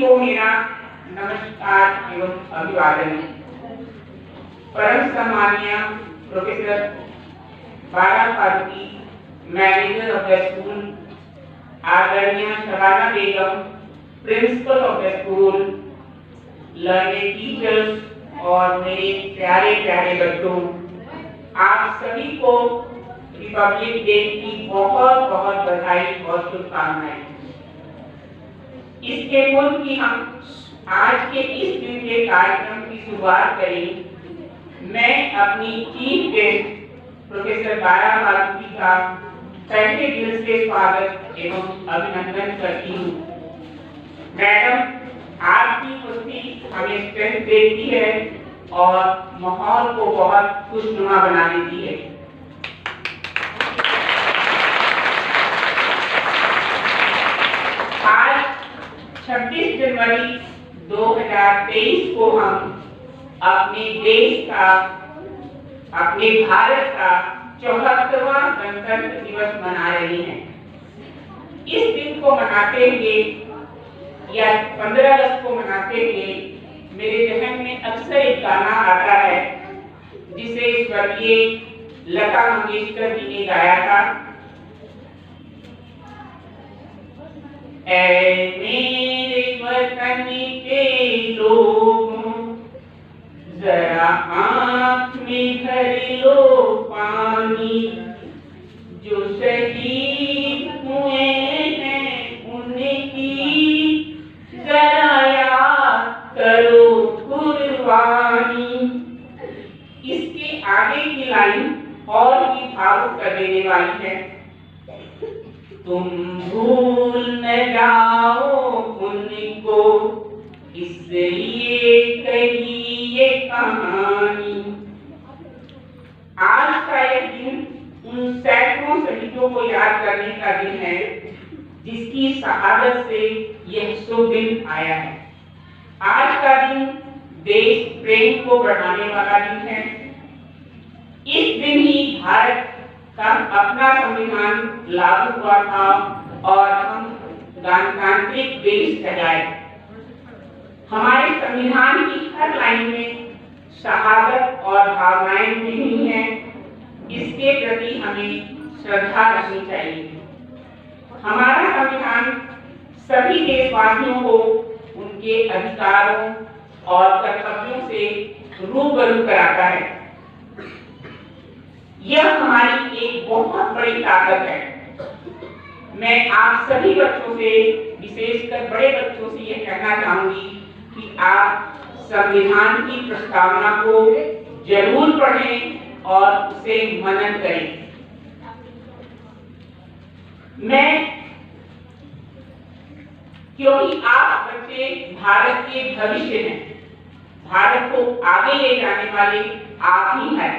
को मेरा नमस्कार एवं अभिवादन। परम सम्मानीय professor Bala Farooqui, manager of the school, आदरणीय Shabana Begum, principal of the school, learning teachers और मेरे प्यारे प्यारे बच्चों, आप सभी को रिपब्लिक डे की बहुत बहुत बधाई और शुभकामनाएं। इसके पूर्व कि हम आज के इस दिन के कार्यक्रम की शुरुआत करें, मैं अपनी chief guest professor Bala Farooqui का तहे दिल से स्वागत एवं अभिनंदन करती हूँ। मैडम, आपकी उपस्थिति हमें स्ट्रेंथ देती है और माहौल को बहुत खुशनुमा बना देती है। आज 26 जनवरी 2023 को हम अपने देश का, अपने भारत का 74वां गणतंत्र दिवस मना रहे हैं। इस दिन को मनाते हुए या 15 अगस्त को मनाते हुए मेरे जहन में अक्सर एक गाना आता है जिसे स्वर्गीय लता मंगेशकर जी ने गाया था। ऐ मेरे वतन के लोगों, जरा आँख में भर लो पानी। जो शहीद हुए हैं उनकी जरा याद करो कुर्बानी। इसके आगे की लाइन और भी भावुक कर देने वाली है। तुम भूल न जाओ उनको, इसलिए कही ये कहानी। आज का यह दिन उन सैकड़ों शहीदों को याद करने का दिन है जिसकी शहादत से यह शुभ दिन आया है। आज का दिन देश प्रेम को बढ़ाने वाला दिन है। इस दिन ही भारत का अपना संविधान लागू हुआ था और हम गणतांत्रिक देश कहलाए। हमारे संविधान की हर लाइन में शहादत और भावनाएं निहित हैं। इसके प्रति हमें श्रद्धा रखनी चाहिए। हमारा संविधान सभी देशवासियों को उनके अधिकारों और कर्तव्यों से रूबरू कराता है। यह हमारी एक बहुत बड़ी ताकत है। मैं आप सभी बच्चों से, विशेषकर बड़े बच्चों से यह कहना चाहूंगी कि आप संविधान की प्रस्तावना को जरूर पढ़ें और उसे मनन करें। क्योंकि आप बच्चे भारत के भविष्य हैं, भारत को आगे ले जाने वाले आप ही हैं।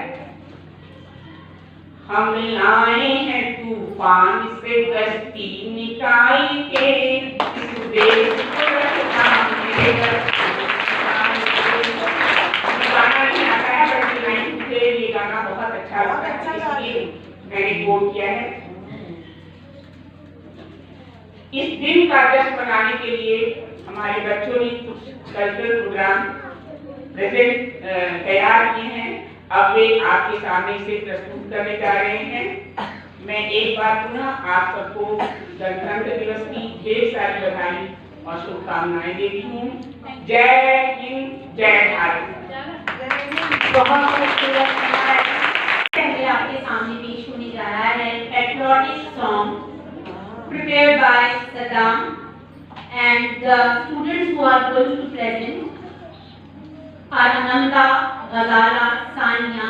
हम लाए हैं तूफान से कश्ती निकाई के, इस देश को रखने गाना नहीं आता है, बट मुझे ये गाना बहुत अच्छा लगता है, इसलिए मैंने कोट किया है। इस दिन का जश्न मनाने के लिए हमारे बच्चों ने कुछ कल्चरल प्रोग्राम प्रेजेंट तैयार किए हैं। अब वे आपके सामने से प्रस्तुत करने जा रहे हैं। मैं एक बार पुनः आप सबको गणतंत्र दिवस की ढेर सारी बधाई और शुभकामनाएं देती हूँ। जय हिंद, जय भारत। बहुत खूबसूरत पहले आपके सामने पेश होने जा रहा है patriotic song prepared by Saddam and the students who are going to present are Ananda, Ghazala, Sania,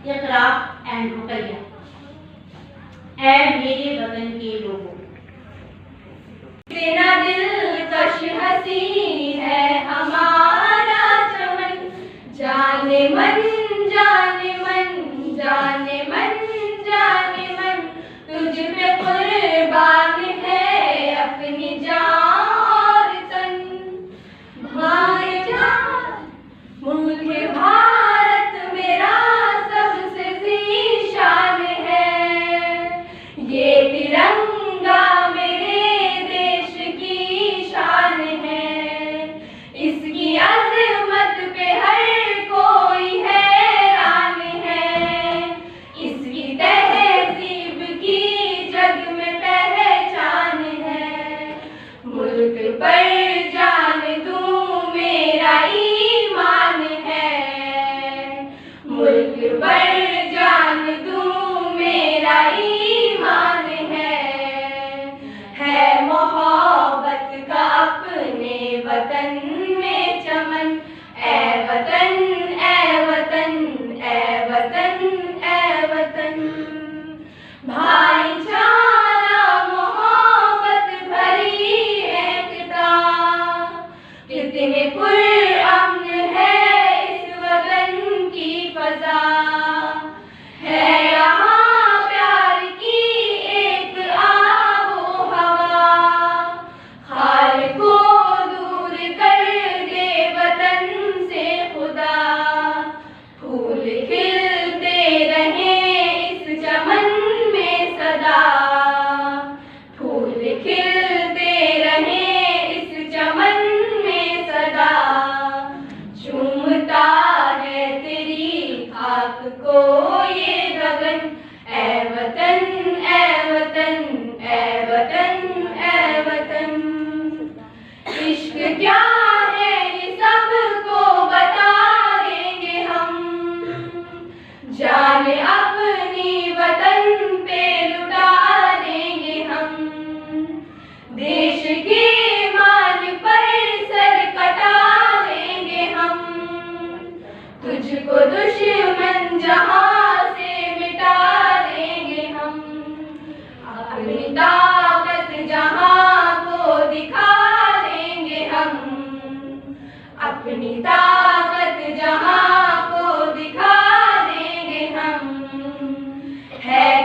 Iqra and Ruqayya. ऐ मेरे वतन के लोगों, तेरा दिलकश हसी है हमारा चमन, जाने मन जाने मन जाने मन जाने मन, तुझ पे कुर्बान है अपनी जान और तन। भाईजान मुल्क भारत मेरा सबसे ज़ीशान है, ये तिरंगा मेरे देश की शान है।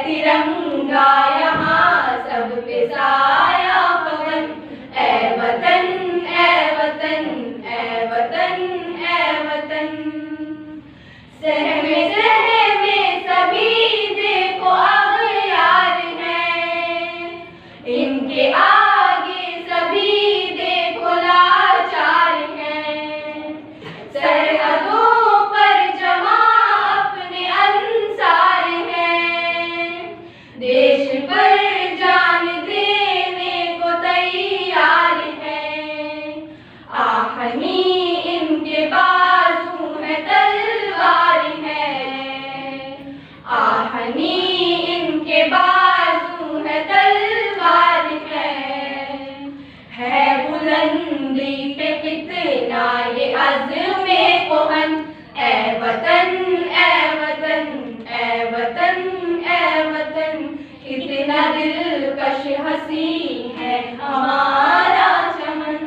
तिरंगा यहाँ सब पे साया पवन। ऐ वतन ऐ वतन ऐ वतन ऐ वतन। सहमे सभी देखो अब यार हैं, इनके आगे सभी देखो लाचार हैं। सरहदों पर जमा अपने अंसार हैं, देश पर जान देने को तैयार हैं। आहनी इनके बाजू है तलवार है, आहनी इनके बाजू है तलवार है बुलंदी पे कितना ये अज़्मे कोहन। ऐ वतन ऐ वतन ऐ वतन ऐ वतन, कितना दिलकश हंसी है हमारा चमन।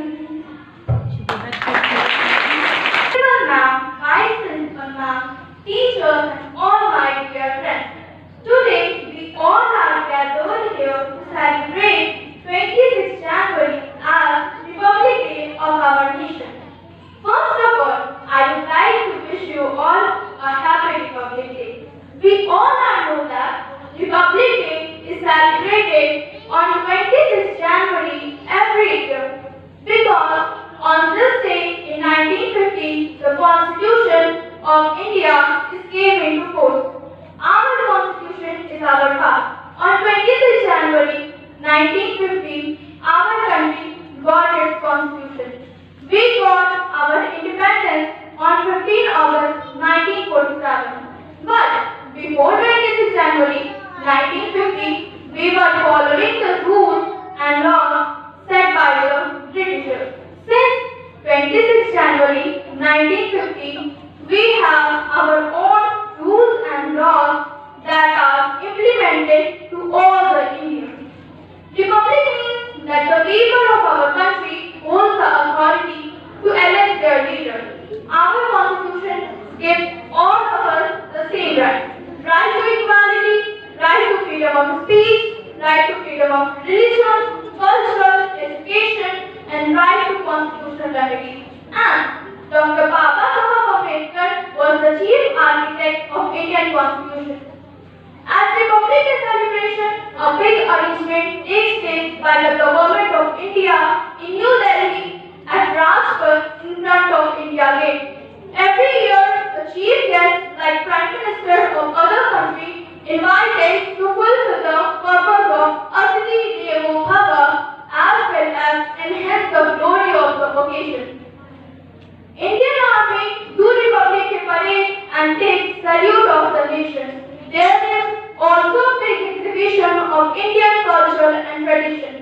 Teachers and all my dear friends, today we all are gathered here to celebrate 26th January as Republic Day of our nation. First of all, I would like to wish you all a happy Republic Day. We all know that Republic Day is celebrated on 26th January every year because on this day in 1950 the Constitution of India came into force. Our Constitution is our path. On 26th January 1950, our country got its Constitution. We got our independence on 15 August 1947. But before 26th January 1950, we were following the rules and laws set by the Britishers. Since 26th January 1950, we have our own rules and laws that are implemented to all the Indians. Republic means that the people of our country hold the authority to elect their leaders. Our Constitution gives all of us the same rights. Right to equality, right to freedom of speech, right to freedom of religion, cultural, education, and right to constitutional remedies. And Dr. Baba Saheb Ambedkar was the chief architect of Indian Constitution. As Republic Day celebration, a big arrangement takes place by the Government of India in New Delhi at Rajpath in front of India Gate. Every year, the chief guests like Prime Minister of other countries invited to fulfill the purpose of Atiti Devo Bhava as well as enhance the glory of the occasion. Indian Army do Republic Day parade and take salute of the nation. There is also a big exhibition of Indian culture and tradition.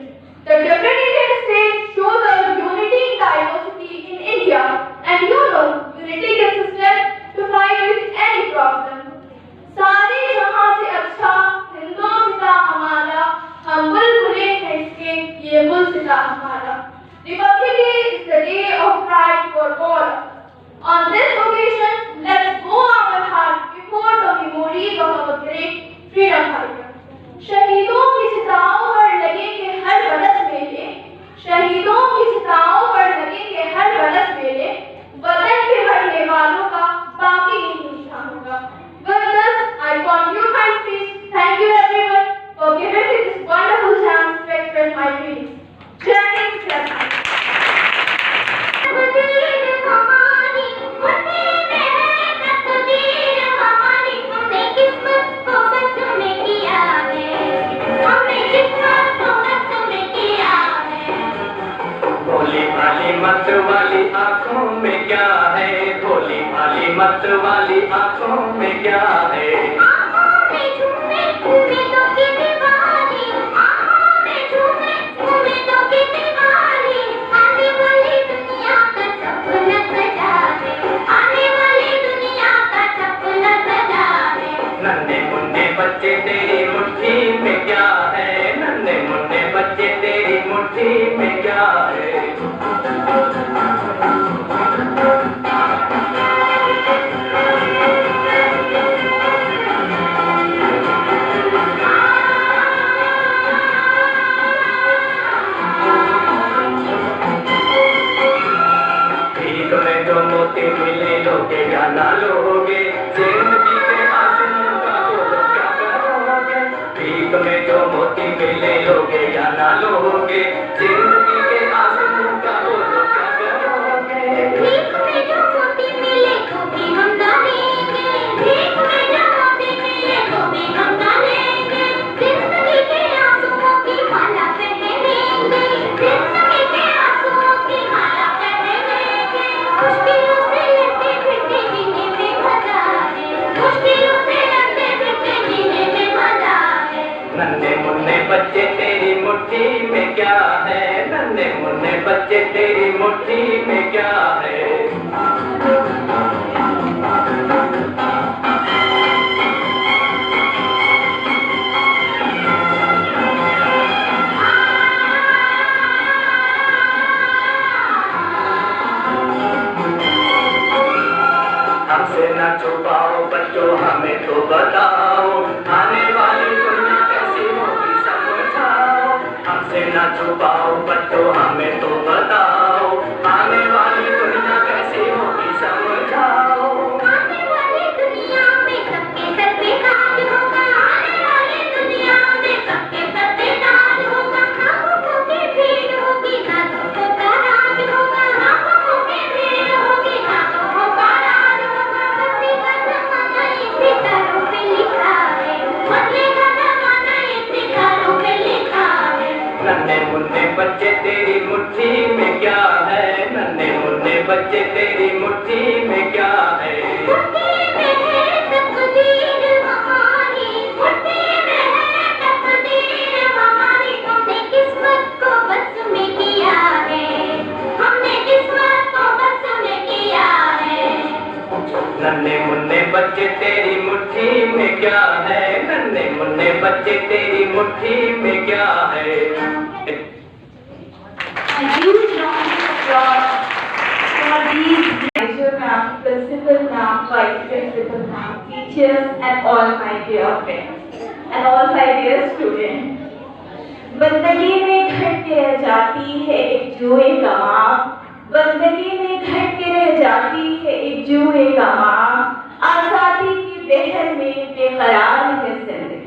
The different Indian states show the unity in diversity in India, and unity gives us strength to fight with any problem. सारे जहां से अच्छा हिंदुस्तान हमारा, हम बुलबुले हैं इसके ये बुलसिता हमारा. Republic Day is the day of pride for all. On this occasion, let's bow our hearts before the memories of our great freedom fighter. शहीदों की चिताओं पर लगेंगे हर बरस मेले, शहीदों की चिताओं पर लगेंगे हर बरस मेले, वतन के मरने वालों का बाकी नहीं निशान होगा. With this, I conclude my speech. Thank you everyone for giving me this wonderful chance to express my feelings. Jai Hind, Jai Bharat. मत वाली आँखों में क्या है, भोली भाली मत वाली आँखों में क्या है. आँखों में झूमे घूमे तो की दीवानी, आँखों में झूमे घूमे तो की दीवानी. आने वाली दुनिया का सपना सजा है, आने वाली दुनिया का सपना सजा है. नन्हे मुन्ने बच्चे तेरी मुट्ठी में क्या है, नन्हे मुन्ने बच्चे तेरी मुट्ठी में क्या है. भीख में जो मोती मिले लोगे या ना लोगे, जिंदगी के आंसू का बोलो क्या करोगे। भीख में जो मोती मिले तो भी हम डालेंगे, भीख में जो मोती मिले तो भी हम डालेंगे, जिंदगी के आंसुओं की माला पहनेंगे, जिंदगी के आंसुओं की माला पहनेंगे। मुश्किलों से लड़ते फिरते जीने में मजा है, मुश्किलों से लड़ते फिरते जीने में मजा है। नन्हे मुन्ने बच्चे तेरी मुट्ठी में क्या है, नन्हे मुन्ने बच्चे तेरी मुट्ठी में क्या है। हमसे न छुपाओ बच्चों हमें तो बताओ, आने वाली दुनिया कैसी होगी समझाओ। हमसे न छुपाओ बच्चों हमें तो बताओ, आने वाली दुनिया कैसी होगी समझाओ। आने वाली दुनिया में सबके सर पे ताज होगा, आने वाली दुनिया में सबके सर पे ताज होगा। आंखों की भीड़ होगी ना तो का राज होगा, आंखों की भीड़ होगी ना तो का राज होगा। बदले का जमाना ये सितारों पे लिखा है, बदले का जमाना ये सितारों पे लिखा है। नन्हे मुन्ने बच्चे तेरी मुट्ठी में क्या है, नन्हे मुन्ने बच्चे तेरी मुट्ठी में क्या है। मुट्ठी में है तकदीर हमारी, मुट्ठी में है तकदीर हमारी। हमने किस्मत को बस में किया है, हमने किस्मत को बस में किया है। नन्हे मुन्ने बच्चे तेरी मुट्ठी में क्या है, नन्हे मुन्ने बच्चे तेरी मुट्ठी में क्या है। A huge round of applause for these manager ma'am, principal ma'am, vice principal ma'am, teachers and all my dear friends and all my dear students. बंदगी में घट के रह जाती है एक जुए का माँ, बंदगी में घट के रह जाती है एक जुए का माँ। आजादी की बहर में बेकरार है जिंदगी,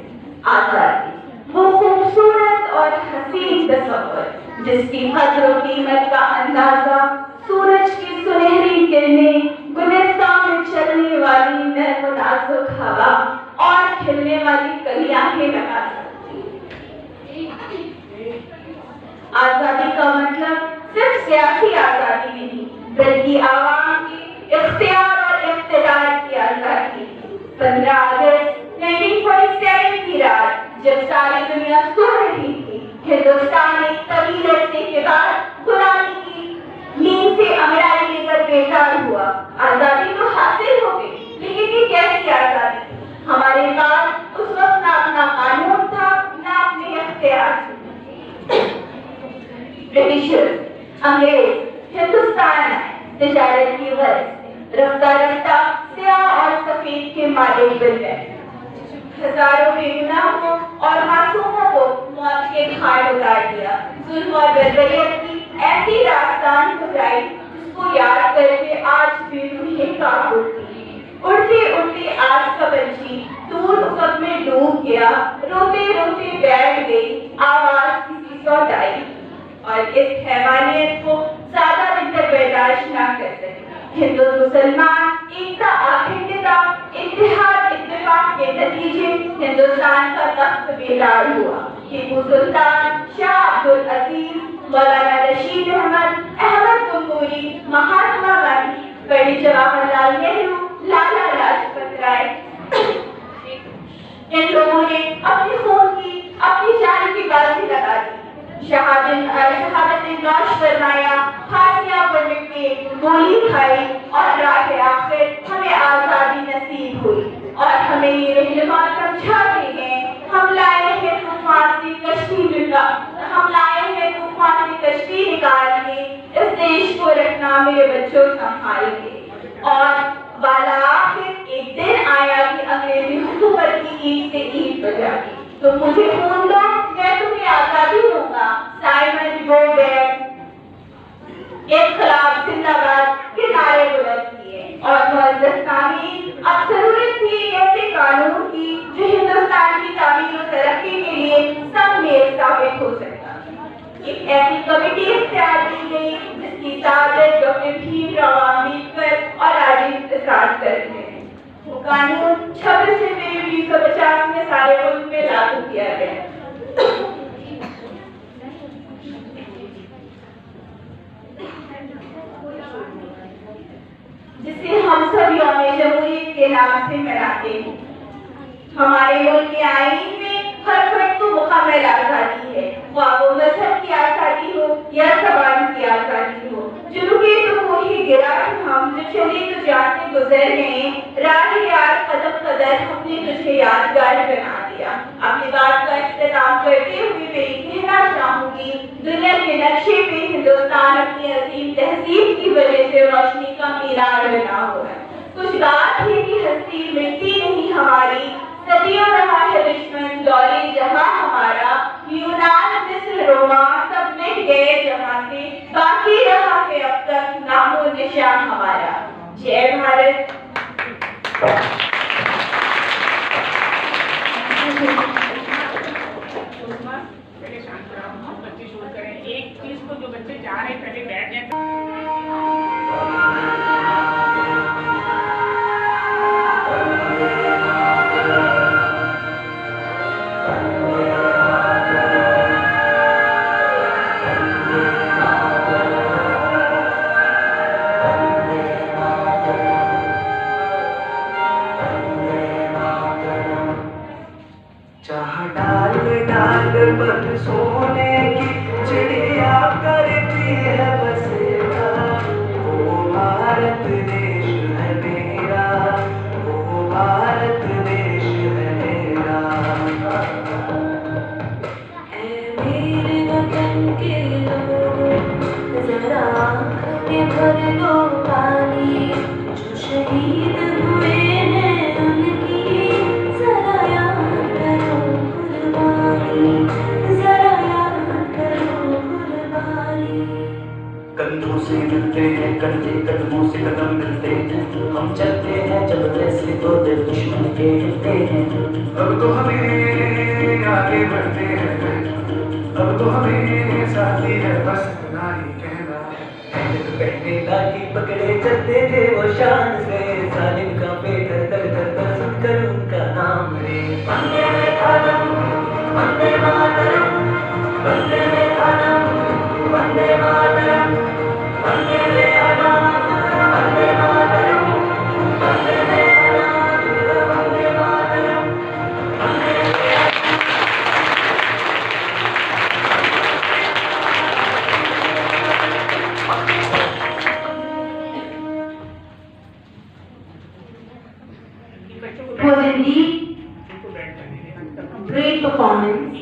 आजादी वो खूबसूरत और हसीन तस्वर जिसकी कद्र और कीमत का अंदाजा सूरज की सुनहरी किरणें, गुलिस्तान में चलने वाली नर्म नाजुक हवा और खिलने वाली कलियां ही लगा सकती। आजादी का मतलब सिर्फ सियासी आजादी नहीं, बल्कि आवाम की इख्तियार और इख्तिदार की आजादी। 15 अगस्त 1947 की रात जब सारी दुनिया सो रही थी, हिंदुस्तान एक तवील अरसे के बाद गुलामी की नींद से अंगड़ाई लेकर बेकार हुआ। आजादी तो हासिल हो गई, लेकिन ये कैसी आजादी? हमारे पास उस वक्त ना अपना कानून था, ना अपने इख्तियार थे। ब्रिटिशर्स, अंग्रेज हिंदुस्तान आए तिजारत की गर्ज से, रफ्ता रफ्ता स्याह और सफेद के मालिक बन गए। हजारों बेगुनाहों और मासूमों को मौत के घाट उतार दिया। जुल्म और बर्बरियत की ऐसी दास्तान दोहराई जिसको याद करके आज भी रूहें कांप उठती। उड़ती उड़ती आज का पंछी दूर उफक में डूब गया, रोते रोते बैठ गई आवाज किसी सौदाई। और इस हैवानियत को ज्यादा दिन तक बर्दाश्त न कर सके। हिंदू मुसलमान एकता अखंडता इत्तेहाद इत्तेफाक के नतीजे हिंदुस्तान का तख्त बेदार हुआ। टीपू सुल्तान, शाह अब्दुल अजीज, मौलाना रशीद अहमद गंगोरी, महात्मा गांधी, पंडित जवाहरलाल नेहरू, लाला लाजपत राय, इन लोगों ने अपनी खून की अपनी जान की बाजी लगा दी। शहादत नौश फरमाया, फांसियां पर लिपटे, गोली खाई और राह आखिर हमें आजादी नसीब हुई। और हमें ये रहनुमा समझाते हैं, हम लाए हैं तूफान से कश्ती निकाल के, इस देश को रखना मेरे बच्चों संभाल के। और वाला आखिर एक दिन आया कि अंग्रेजी हुकूमत की ईद से ईद बजा दी। तो मुझे खून दो, मैं तुम्हें आजादी दूंगा। साइमन बोवेर इन्कलाब जिंदाबाद के नारे बुलंद किए। और मुअज़्ज़ज़ सामीन, अब जरूरत थी ऐसे कानून की जो हिंदुस्तान की तामीर और तरक्की के कानून 26 मई 1950 में सारे मुल्क में लागू किया गया। जिसे हम सब यौम जमहूरियत के नाम से मनाते हैं। हमारे मुल्क के आईन में हर फर्द को मुकम्मल आज़ादी है, ख्वाह वो मजहब की आज़ादी हो या ज़बान की आज़ादी हो। जो रुके तो कोई गिरा हम, जो चले तो जाते गुजर गए, राह यार कदम कदर हमने तुझे यादगार बना दिया। अपनी बात का इख्तिताम करते हुए मैं कहना चाहूँगी, दुनिया के नक्शे पे हिंदुस्तान अपनी अजीम तहजीब की वजह से रोशनी का मीनार बना हुआ है। कुछ बात है कि हस्ती मिटती नहीं हमारी, सदियों रहा है दुश्मन दौरे जहां हमारा, यूनान मिस्र रोमा सब मिट गए जहां से, बाकी रहा है अब तक नामो निशान हमारा। जय भारत। पहले शांत रहो, बच्चे शोर करें। एक चीज को जो बच्चे जा रहे हैं पहले बैठ जाए। पर सोने की चिड़िया करती है बसेरा, वो भारत देश है मेरा, वो भारत देश है मेरा। ऐ मेरे वतन के लोगों, जरा आँखें भर लो पानी, जो शहीद हुए हैं उनकी जरा याद करो कुर्बानी, जरा याद करो कुर्बानी। कंधों से मिलते हैं कंधे, कदमों से कदम मिलते हैं, हम चलते हैं जब वैसे तो दिल दुश्मन के हिलते हैं। अब तो हमें आगे बढ़ते हैं, अब तो हमें साथी है बस इतना ही कहना है। पहले लाठी पकड़े चलते थे वो शान से, जालिम का पेट दर दर दर सुनकर उनका नाम रे। Vande Mataram, Vande Mataram, Vande Mataram, Vande Mataram, Vande Mataram, Vande Mataram, Vande Mataram, Vande Mataram, was indeed great performance.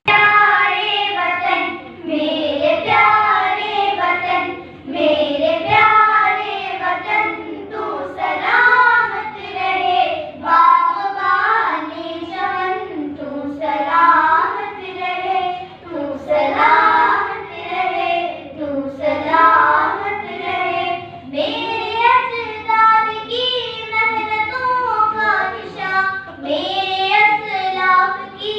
प्यारे वतन, मेरे प्यारे वतन, मेरे प्यारे वतन, तू सलामत रहे, बागबाने चमन, तू सलामत रहे, तू सलामत रहे, तू सलामत रहे। मेरे अजदाद की मेहनतों का निशान, मेरे असलाफ की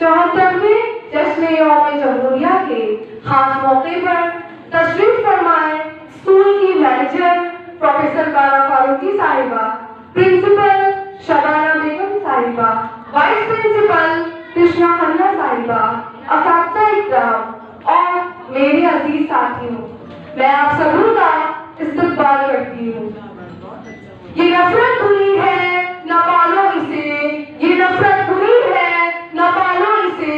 74वें जश्न-ए-जमहूरिया के खास मौके पर तशरीफ फरमाए स्कूल की मैनेजर प्रोफेसर बारा फारूकी साहिबा, प्रिंसिपल शबाना बेगम साहिबा, वाइस प्रिंसिपल कृष्णा खन्ना साहिबा, असातिज़ा इकराम और मेरे अजीज साथियों, मैं आप सभी का इस्तकबाल करती हूँ। ये नफरत बुरी है, न पालो इसे, ये नफरत बुरी है, न पालो इसे,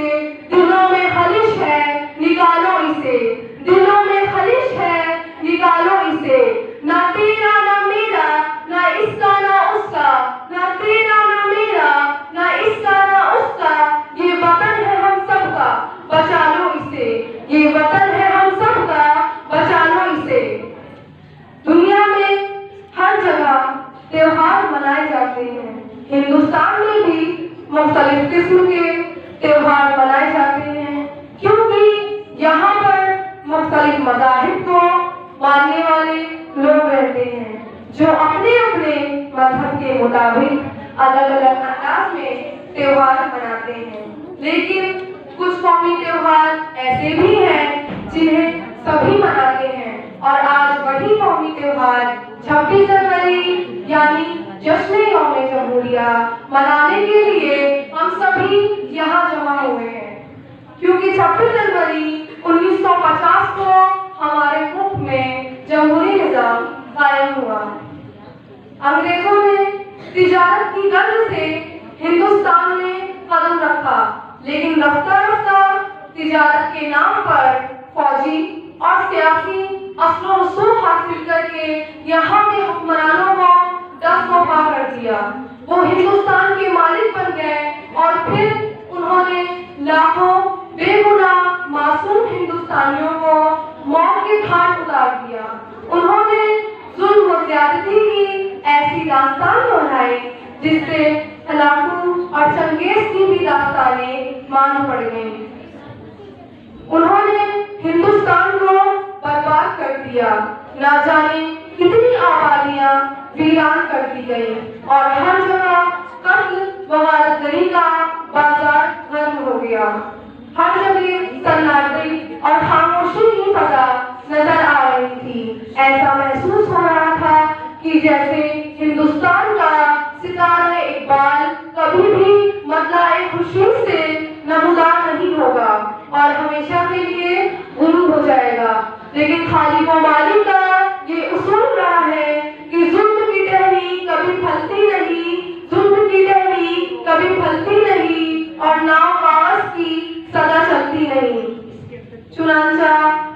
दिलों में खलिश है, निकालो इसे, दिलों में खलिश है, निकालो इसे, ना तेरा ना मेरा, ना इसका ना उसका, ना तेरा ना मेरा, ना इसका ना उसका, ये वतन है हम सबका, बचा लो इसे, ये वतन है हम सबका, बचा लो इसे। दुनिया में हर जगह त्योहार मनाए जाते हैं, हिंदुस्तान में भी मुख्तलिफ किस्म के त्योहार मनाए जाते हैं, क्योंकि यहाँ पर मुख्तलिफ मज़ाहिब को मानने वाले लोग रहते हैं, जो अपने अपने मजहब के मुताबिक अलग अलग अंदाज में त्योहार मनाते हैं। लेकिन कुछ कौमी त्योहार ऐसे भी हैं जिन्हें सभी मनाते हैं, और आज वही कौमी त्योहार 26 जनवरी यानी जश्न-ए-जमहूरिया मनाने के लिए हम सभी यहाँ जमा हुए हैं, क्योंकि 26 जनवरी 1950 को हमारे मुल्क में जमहूरी निज़ाम कायम हुआ। अंग्रेजों ने तिजारत की गर्ज से हिंदुस्तान में कदम रखा, लेकिन रफ्ता रफ्ता तिजारत के नाम पर फौजी और सियासी असलो रसूख हासिल करके यहाँ के हुक्मरानों को दस्तोपा कर दिया। वो हिंदुस्तान के मालिक बन गए और फिर उन्होंने लाखों बेगुनाह मासूम हिंदुस्तानियों को मौत के घाट उतार दिया। उन्होंने जुल्म और ज्यादती की ऐसी दास्तान दोहराई जिससे हलाकू और चंगेज की भी दास्तानें मान पड़ गईं। उन्होंने हिंदुस्तान को बर्बाद कर दिया, ना जाने कितनी आबादियां वीरान कर दी गई और हर जगह कत्ल व गारतगरी का बाजार गर्म हो गया। हर जगह सन्नाटे और खामोशी की फजा नजर आ रही थी। ऐसा महसूस हो रहा था कि जैसे हिंदुस्तान का सितारा इकबाल कभी भी मतलाए खुशी से नमूदार नहीं होगा और हमेशा के लिए गुम हो जाएगा। लेकिन खालिक व मालिक का ये उसूल रहा है कि जुल्म की टहनी कभी फलती नहीं, जुल्म की टहनी कभी फलती नहीं और नाव कागज की सदा चलती नहीं। चुनांचा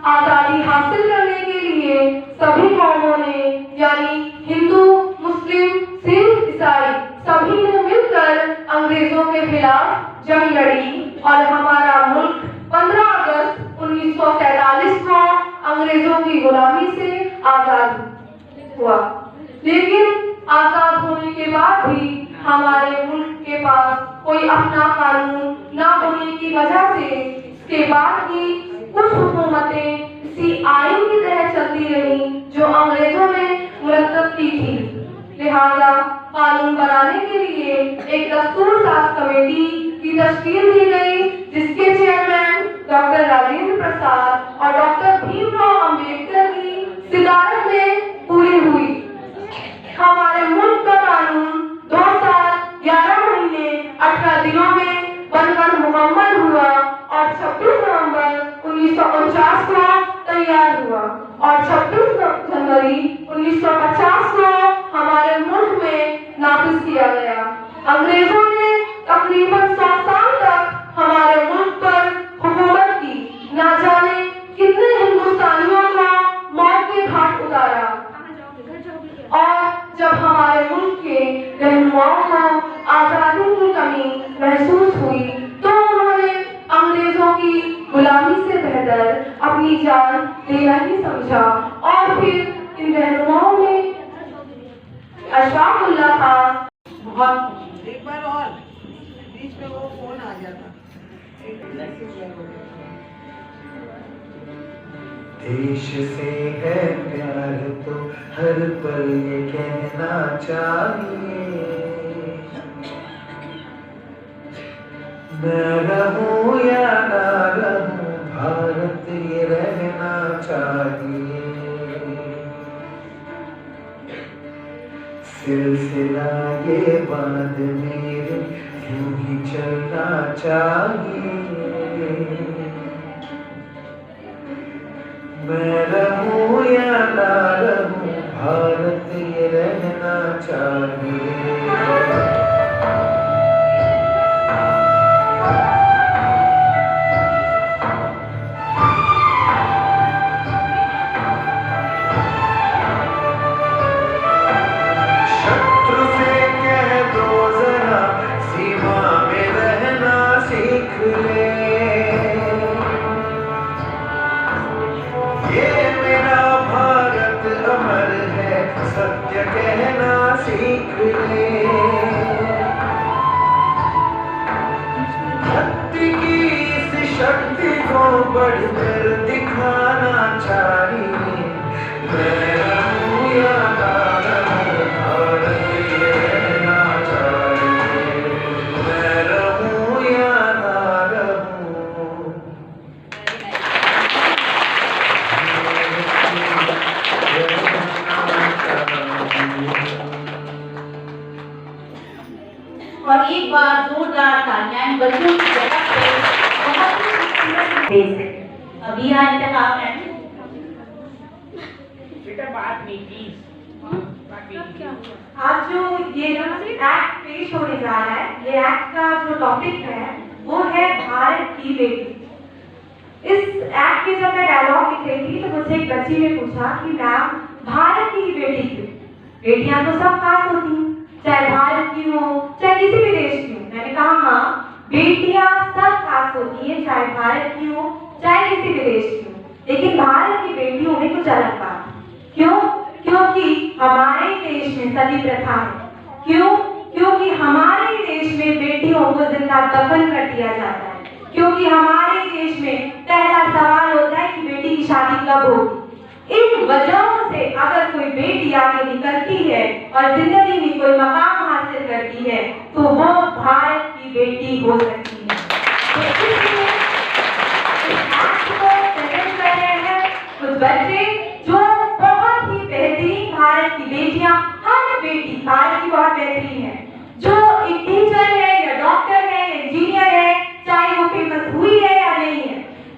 आजादी हासिल करने के लिए सभी कौमों ने यानी हिंदू, मुस्लिम, सिख, ईसाई सभी ने मिलकर अंग्रेजों के खिलाफ जंग लड़ी और हमारा मुल्क 15 अगस्त 1947 को अंग्रेजों की गुलामी से आजाद हुआ। लेकिन आजाद होने के बाद भी हमारे मुल्क के पास कोई अपना कानून न होने की वजह से इसके बाद की कुछ हुकूमतें इसी आइन की तहत चलती रही जो अंग्रेजों ने मुरतब की थी। लिहाजा कानून बनाने के लिए एक दस्तूर साज कमेटी की तश्कील दी गई, जिसके चेयरमैन डॉक्टर राजेंद्र प्रसाद और डॉक्टर भीमराव अंबेडकर की सिदारत में पूरी हुई। हमारे मुल्क का कानून 2 साल 11 महीने 18 दिनों में बनकर मुकम्मल हुआ और 26 नवंबर 1949 को तैयार हुआ और 26 जनवरी 1950 को हमारे मुल्क में नाफिज किया गया। अंग्रेजों ने तकरीबन 100 साल तक हमारे मुल्क पर हुकूमत की, ना जाने कितने हिंदुस्तानियों को मौत के घाट उतारा। और जब हमारे मुल्क के रहनुमाओं को आजादी की कमी महसूस हुई तो उन्होंने अंग्रेजों की गुलामी से बेहतर अपनी जान देना ही समझा और फिर इन रहनुमाओं में अशफाक उल्लाह खान बहुत एक बार और बीच में वो फोन आ जाता। देश से है प्यार तो हर पल ये कहना चाहिए, मैं रहूं या ना रहूं, भारत ये रहना चाहिए। सिलसिला ये बात मेरे यूं ही चलना चाहिए। मैं रहूं या ना रहूं, भारत ये रहना चाहिए। शत्रु से कह दो जरा, सीमा में रहना सीख ले। ये मेरा भारत अमर है, सत्य कहना सीख ले। शक्ति की इस शक्ति को बढ़कर दिखाना चाहिए। मैं रहूं या ना रहूं, भारत ये रहना चाहिए। मैं रहूं या ना रहूं। और एक बार जोरदार तालियां बच्चों की जगह पे बहुत ही खूबसूरत बेस है। अभी यहाँ इंतखाब है बेटा बात नहीं प्लीज, बात नहीं। आज जो ये एक्ट पेश होने जा रहा है, ये एक्ट का जो टॉपिक है वो है भारत की बेटी। इस एक्ट के जब मैं डायलॉग लिख रही थी तो मुझसे एक बच्ची ने पूछा कि मैम भारत की बेटी क्यों? बेटियां तो सब खास होती हैं, चाहे भारत की हो चाहे किसी भी देश की हो। मैंने कहा हाँ, बेटियां सब खास होती हैं, चाहे भारत की हो चाहे किसी भी देश की हो, लेकिन भारत की बेटियों में कुछ अलग बात है। क्यों? क्योंकि हमारे देश में सती प्रथा है। क्यों? क्योंकि हमारे देश में बेटियों को जिंदा दफन कर दिया जाता है। क्योंकि हमारे देश में पहला सवाल होता है कि बेटी की शादी कब होगी। इन वजहों से अगर कोई बेटी आगे निकलती है और जिंदगी में कोई मकाम हासिल करती है तो वो भारत की बेटी हो सकती है। तो इसलिए इस एक्ट को प्रेजेंट कर रहे हैं कुछ बच्चे जो बहुत ही बेहतरीन भारत की बेटियां, हर बेटी भारत की बहुत बेहतरीन है, जो एक टीचर है या डॉक्टर है या इंजीनियर है, चाहे वो फेमस हुई है या नहीं है,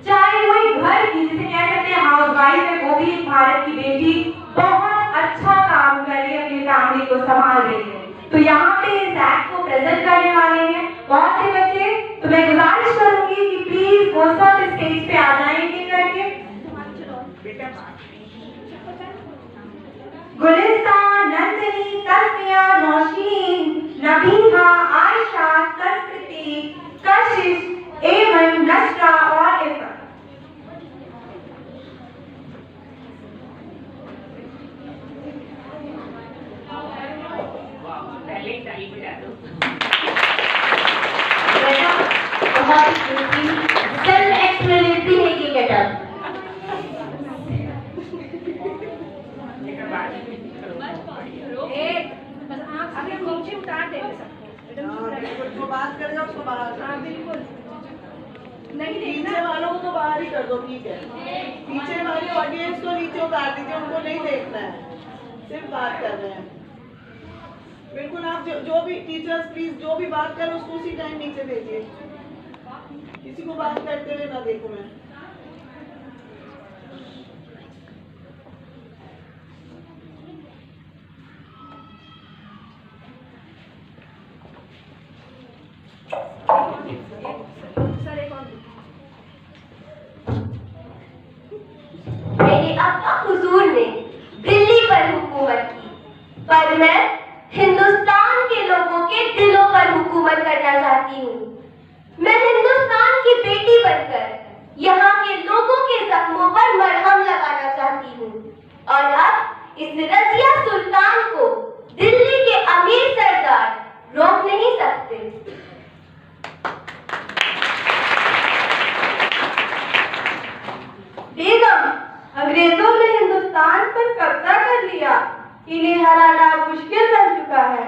चाहे वो एक घर की जिसे कह सकते हैं हाउस वाइफ है, वो भी एक भारत की बेटी बहुत अच्छा काम कर रही है, अपनी फैमिली को संभाल रही है। तो यहाँ पे इस एक्ट को प्रेजेंट करने वाले हैं बहुत से बच्चे। तो मैं गुजारिश करूंगी कि प्लीज वो सब स्टेज पे आ जाएंगे करके। बेटा बात नहीं। गुलिस्तान, नंदिनी, तस्मिया, नौशीन, नबीहा, आयशा, संस्कृति, कशिश, एमन, नशरा और इफ़ा। पहले ताली बजा दो। बहुत ही सेल्फ एक्सप्लेनेटरी है ये गेटअप। बेटा बात नहीं करो। अभी नीचे उतार देंगे सबको। जो बात करेगा उसको बाहर। हाँ बिल्कुल। नहीं नीचे वालों को तो बाहर ही कर दो, ठीक है। पीछे वाले ऑडियंस को नीचे उतार दीजिए, उनको नहीं देखना है, सिर्फ बात कर रहे हैं। बिल्कुल आप जो भी टीचर्स प्लीज जो भी बात करें उसको उसी टाइम नीचे भेजिए, किसी को बात करते हुए ना देखूं मैं। मेरे अब्बा हुजूर ने दिल्ली पर हुकूमत की, पर मैं हिंदुस्तान के लोगों के दिलों पर हुकूमत करना चाहती हूँ। मैं हिंदुस्तान की बेटी बनकर यहाँ के लोगों के जख्मों पर मरहम लगाना चाहती हूँ। और अब इस रजिया सुल्तान को दिल्ली के अमीर सरदार रोक नहीं सकते। बेगम, अंग्रेजों ने हिंदुस्तान पर कब्जा कर लिया, इन्हें हराना मुश्किल बन चुका है।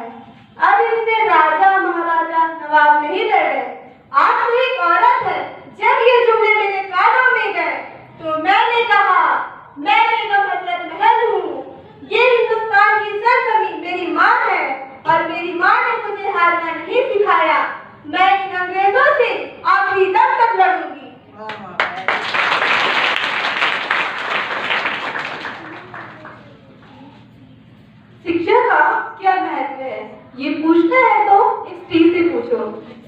अब इससे राजा महाराजा नवाब नहीं लड़ रहे, आप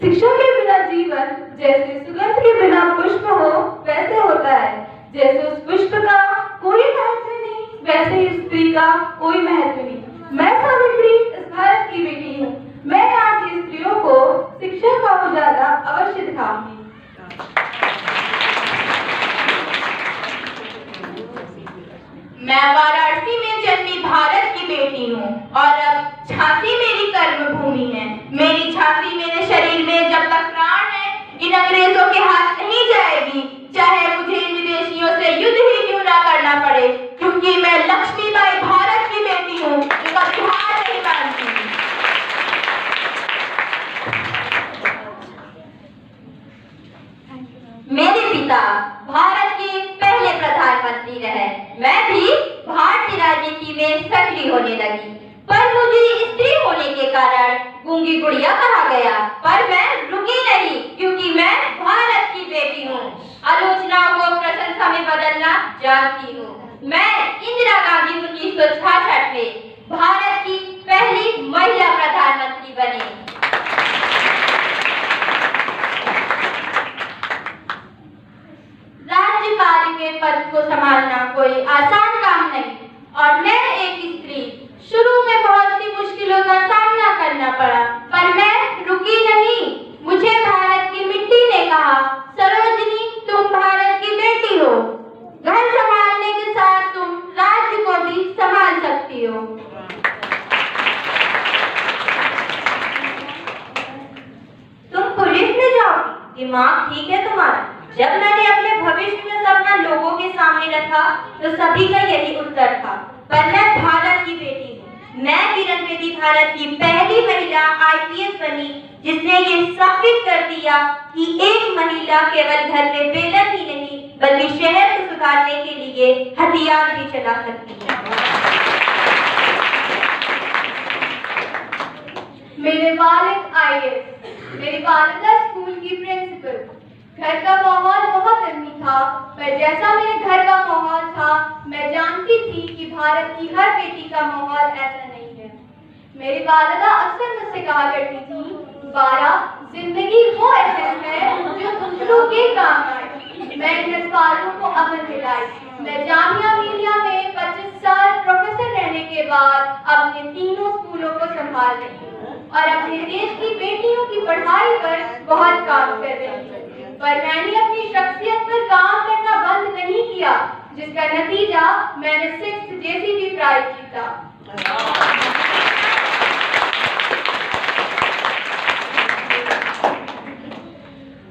शिक्षा के बिना जीवन जैसे सुगंध के बिना पुष्प हो वैसे होता है। जैसे उस पुष्प का कोई महत्व नहीं, वैसे ही स्त्री का कोई महत्व नहीं। मैं सावित्री इस भारत की बेटी हूँ। मैं यहाँ की स्त्रियों को शिक्षा का उजाला अवश्य दिखाऊंगी। मैं वाराणसी में जन्मी भारत की बेटी हूँ और अब झांसी मेरी कर्म भूमि है। मेरी झांसी मेरे शरीर में जब तक प्राण है, इन अंग्रेजों के हाथ नहीं जाएगी, चाहे मुझे इन विदेशियों से युद्ध ही क्यों ना करना पड़े, क्योंकि मैं लक्ष्मीबाई भारत की बेटी हूँ, जो कभी हार नहीं मानती। मेरे पिता भारत के पहले प्रधानमंत्री रहे। मैं भी भारतीय राजनीति में सक्रिय होने लगी, पर मुझे स्त्री होने के कारण गूंगी गुड़िया कहा गया। पर मैं रुकी नहीं, क्योंकि मैं भारत की बेटी हूँ। आलोचनाओं को प्रशंसा में बदलना जानती हूँ। मैं इंदिरा गांधी 1966 में भारत की पहली महिला प्रधानमंत्री बनी। राज्यपाल के पद को संभालना कोई आसान काम नहीं, और मैं एक स्त्री, शुरू में बहुत सी मुश्किलों का सामना करना पड़ा, पर मैं रुकी नहीं। मुझे भारत की मिट्टी ने कहा, सरोजिनी तुम भारत की बेटी हो, घर संभालने के साथ तुम राज्य को भी संभाल सकती हो। तुम पुलिस में जाओगी, दिमाग ठीक है तुम्हारा। जब मैंने अपने भविष्य में सपना लोगों के सामने रखा तो सभी का यही उत्तर था, पर मैं भारत की बेटी हूँ। मैं किरण बेदी भारत की पहली महिला IPS बनी, जिसने ये साबित कर दिया कि एक महिला केवल घर में बेलन ही नहीं, बल्कि शहर को सुधारने के लिए हथियार भी चला सकती है। मेरे वालिद IAS, मेरी वालिदा स्कूल की प्रिंसिपल। घर का माहौल बहुत गर्मी था, पर जैसा मेरे घर का माहौल था, मैं जानती थी कि भारत की हर बेटी का माहौल ऐसा नहीं है। मेरी वालिदा अक्सर मुझसे कहा करती थी, बारा, जिंदगी वो अहम है जो दूसरों के काम आए। मैं इन अल्फाजों को अमल में लाई। मैं जामिया मिलिया में 25 साल प्रोफेसर रहने के बाद अपने तीनों स्कूलों को संभाल रही हूँ और अपने देश की बेटियों की पढ़ाई पर बहुत काम कर रही हूँ। पर मैंने अपनी शख्सियत पर काम करना बंद नहीं किया, जिसका नतीजा मैंने 6th JCB प्राइज जीता।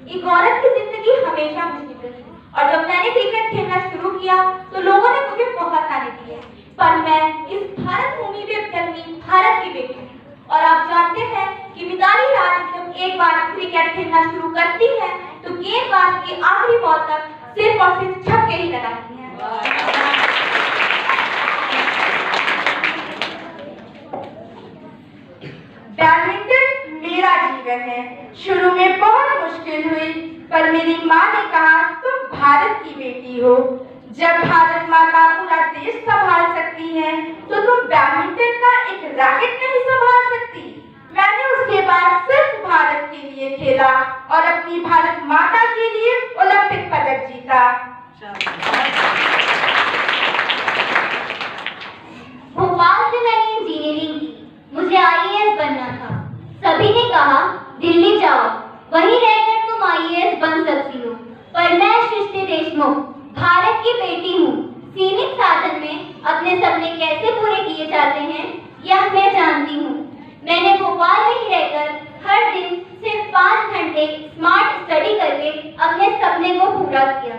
एक औरत की जिंदगी हमेशा मुश्किल रही, और जब मैंने क्रिकेट खेलना शुरू किया तो लोगों ने मुझे बहुत ताने दिए, पर मैं इस भारत भूमि में जन्मी भारत की बेटी हूँ। और आप जानते हैं कि मिताली राज जब एक बार क्रिकेट खेलना शुरू करती है तो गेंदबाज की आखिरी बॉल तक सिर्फ और सिर्फ छक्के ही लगाती हैं। बैडमिंटन मेरा जीवन है। शुरू में बहुत मुश्किल हुई, पर मेरी माँ ने कहा तुम भारत की बेटी हो, जब भारत माता पूरा देश संभाल सकती है तो तुम बैडमिंटन का एक रैकेट नहीं संभाल सकती। मैंने उसके बाद सिर्फ भारत के लिए खेला और अपनी भारत माता के लिए ओलंपिक पदक जीता। भोपाल से मैंने इंजीनियरिंग की, मुझे IAS बनना था। सभी ने कहा दिल्ली जाओ, वहीं रहकर तुम IAS बन सकती हो, पर मैं सृष्टि देशमुख भारत की बेटी हूँ। सीमित साधन में अपने सपने कैसे पूरे किए जाते हैं यह मैं जानती हूँ। मैंने भोपाल में ही रहकर हर दिन सिर्फ 5 घंटे स्मार्ट स्टडी करके अपने सपने को पूरा किया।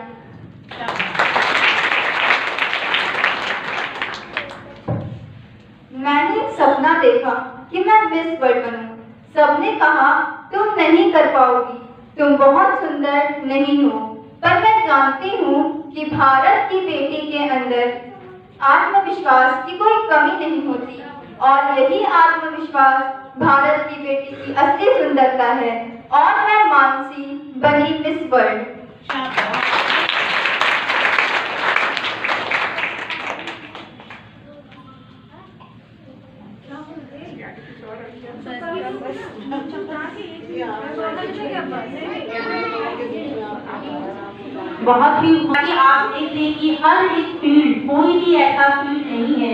मैंने सपना देखा कि मैं मिस वर्ल्ड बनूं। सबने कहा तुम नहीं कर पाओगी, तुम बहुत सुंदर नहीं हो, पर मैं जानती हूँ कि भारत की बेटी के अंदर आत्मविश्वास की कोई कमी नहीं होती, और यही आत्मविश्वास भारत की बेटी की असली सुंदरता है। और मैं मानसी बनी मिस वर्ल्ड। बहुत ही आप देखते हैं कि हर एक फील्ड, कोई भी ऐसा फील्ड नहीं है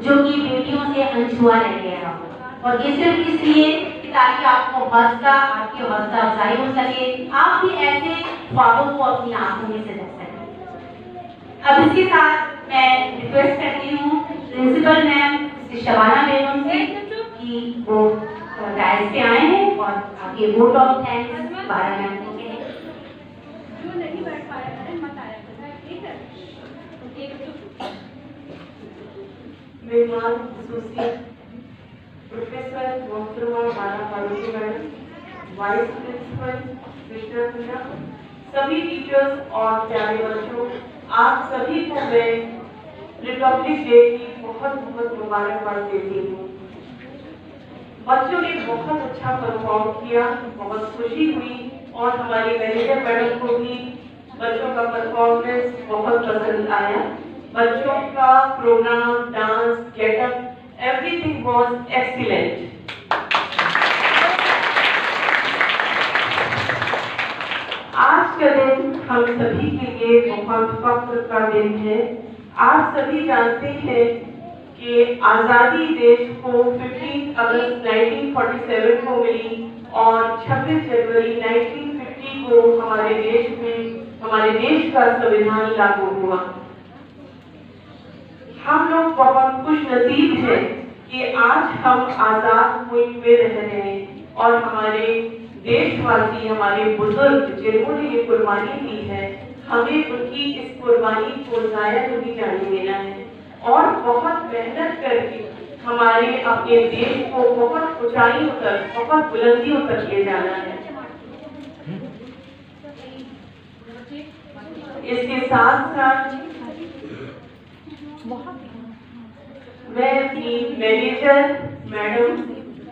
जो कि बेटियों से अनछुआ रह गया हो। और ये सिर्फ इसलिए कि ताकि आपको आपकी हौसला अफजाई हो सके, आप भी ऐसे ख्वाबों को अपनी आंखों में सजा सकें। अब इसके साथ मैं रिक्वेस्ट करती हूँ प्रिंसिपल मैम शबाना बेगम से कि वो डायस पे आए हैं और आगे वोट ऑफ थैंक्स 12 मैम को कहें। जो नहीं बैठ पाया है मत आया करना, ठीक है? मेहमान एसोसिएट प्रोफेसर मोहतरमा Bala Farooqui madam, vice principal Krishna Sinha, सभी टीचर्स और प्यारे बच्चों, आप सभी को मैं रिपब्लिक डे की बहुत बहुत मुबारकबाद देती हूँ। बच्चों ने बहुत अच्छा परफॉर्म किया, बहुत खुशी हुई और हमारी मैनेजर मैडम को भी बच्चों का परफॉर्मेंस बहुत पसंद आया। बच्चों का programme, dance, getup, everything was excellent. आज का दिन हम सभी के लिए बहुत फख्र का दिन है। आप सभी जानते हैं कि आज़ादी देश को 15 अगस्त 1947 को मिली और 26 जनवरी 1950 को हमारे देश का संविधान लागू हुआ। हम लोग बहुत खुश नसीब हैं कि आज हम आज़ाद मुल्क में रह रहे हैं और हमारे देशवासी, हमारे बुजुर्ग जिन्होंने ये कुर्बानी दी है, हमें उनकी इस कुर्बानी को ज़ाया नहीं जाने देना है और बहुत मेहनत करके हमारे अपने देश को बहुत ऊंचाइयों तक, बहुत बुलंदियों तक ले जाना है। इसके साथ साथ मैं अपनी मैनेजर मैडम,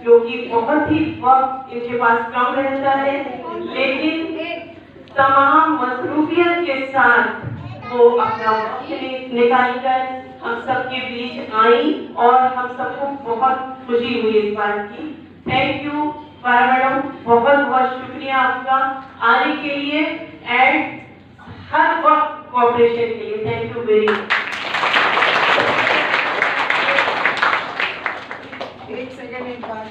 जो कि बहुत ही वक्त इनके पास कम रहता है, लेकिन तमाम मसरूफियत के साथ वो अपना वक्त निकाल कर हम सबके बीच आई और हम सबको बहुत खुशी हुई इस बात की। थैंक यू मैडम, बहुत बहुत शुक्रिया आपका आने के लिए एंड हर वक्त कोऑपरेशन के लिए। Thank you very much. एक सेकंड, एक बात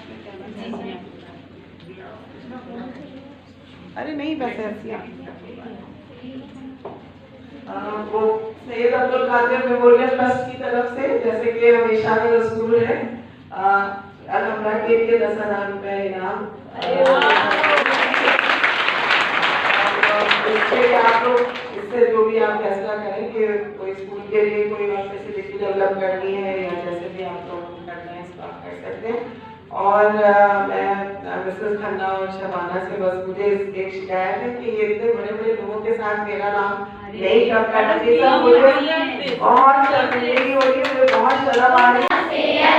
अरे नहीं, वैसे वो सैयद अब्दुल कादिर मेमोरियल ट्रस्ट की तरफ से, जैसे कि हमेशा में रसूल है, अलहमरा के लिए 10,000 रुपए इनाम। इससे आप लोग, इससे जो भी आप फैसला करें कि कोई स्कूल के लिए कोई और फैसिलिटी डेवलप करनी है या जैसे भी आप लोग करना है, इसको आप कर सकते हैं। और मैं मिसेस खन्ना और शबाना से बस मुझे एक शिकायत है कि ये इतने बड़े बड़े लोगों के साथ मेरा नाम नहीं कर पाना चाहिए। मुझे बहुत शर्मिंदगी हो रही है, मुझे बहुत शर्म आ रही है।